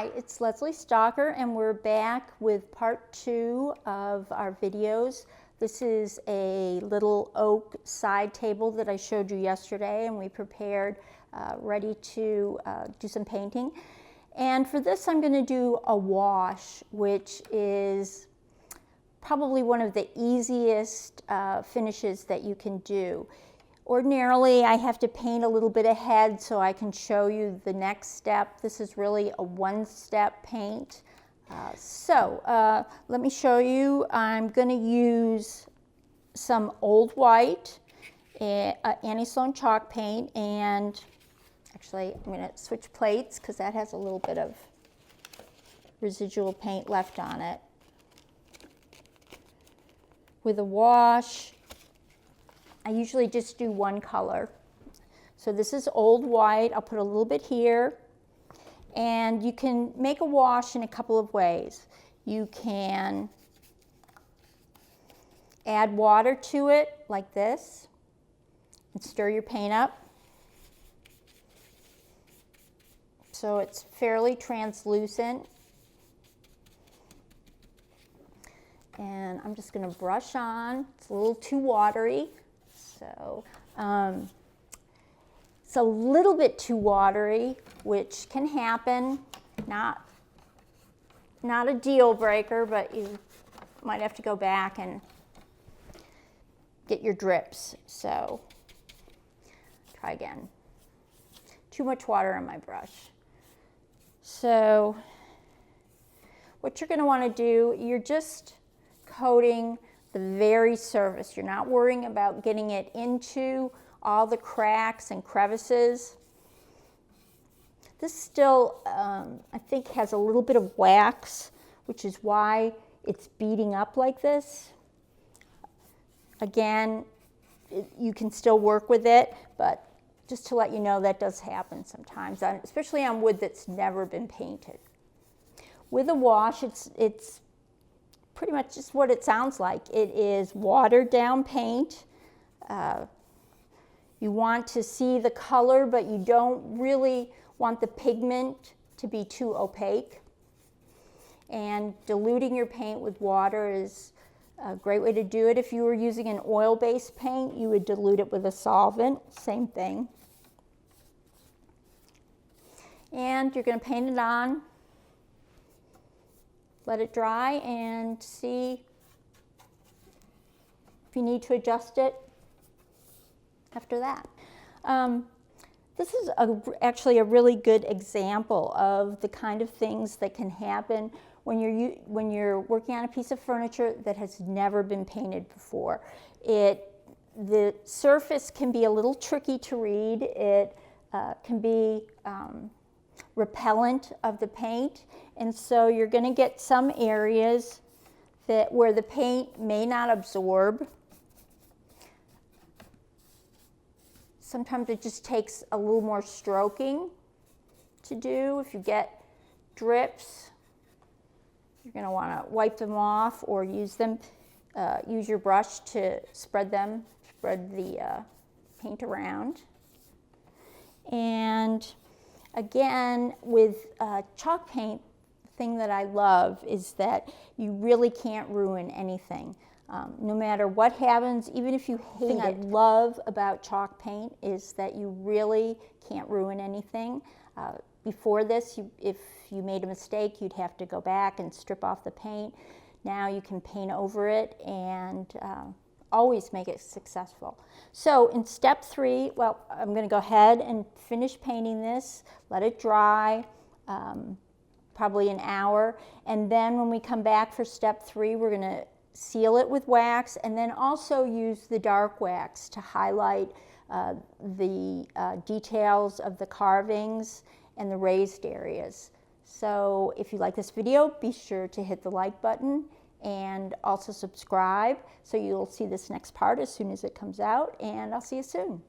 Hi, it's Leslie Stalker, and we're back with part 2 of our videos. This is a little oak side table that I showed you yesterday, and we prepared ready to do some painting. And for this I'm going to do a wash, which is probably one of the easiest finishes that you can do. Ordinarily, I have to paint a little bit ahead so I can show you the next step. This is really a one-step paint. Let me show you. I'm going to use some Old White, Annie Sloan chalk paint, and actually I'm going to switch plates because that has a little bit of residual paint left on it. With a wash, I usually just do one color. So this is Old White. I'll put a little bit here. And you can make a wash in a couple of ways. You can add water to it like this and stir your paint up so it's fairly translucent. And I'm just going to brush on. It's a little too watery. So it's a little bit too watery, which can happen. Not a deal breaker, but you might have to go back and get your drips. So try again. Too much water on my brush. So what you're going to want to do, you're just coating the very surface. You're not worrying about getting it into all the cracks and crevices. This still, I think, has a little bit of wax, which is why it's beating up like this. Again, you can still work with it, but just to let you know, that does happen sometimes, especially on wood that's never been painted. With a wash, it's pretty much just what it sounds like. It is watered down paint. You want to see the color, but you don't really want the pigment to be too opaque. And diluting your paint with water is a great way to do it. If you were using an oil-based paint, you would dilute it with a solvent, same thing. And you're going to paint it on. Let it dry and see if you need to adjust it after that. This is actually a really good example of the kind of things that can happen when you're working on a piece of furniture that has never been painted before. The surface can be a little tricky to read. It can be repellent of the paint, and so you're going to get some areas where the paint may not absorb. Sometimes it just takes a little more stroking to do. If you get drips, you're going to want to wipe them off or use your brush to spread the paint around. And again, with chalk paint, the thing that I love is that you really can't ruin anything. No matter what happens, even if you hate it. The thing I love about chalk paint is that you really can't ruin anything. Before this, if you made a mistake, you'd have to go back and strip off the paint. Now you can paint over it and always make it successful. So in step 3, well, I'm going to go ahead and finish painting this, let it dry, probably an hour, and then when we come back for step 3, we're going to seal it with wax and then also use the dark wax to highlight the details of the carvings and the raised areas. So if you like this video, be sure to hit the like button and also subscribe so you'll see this next part as soon as it comes out, and I'll see you soon.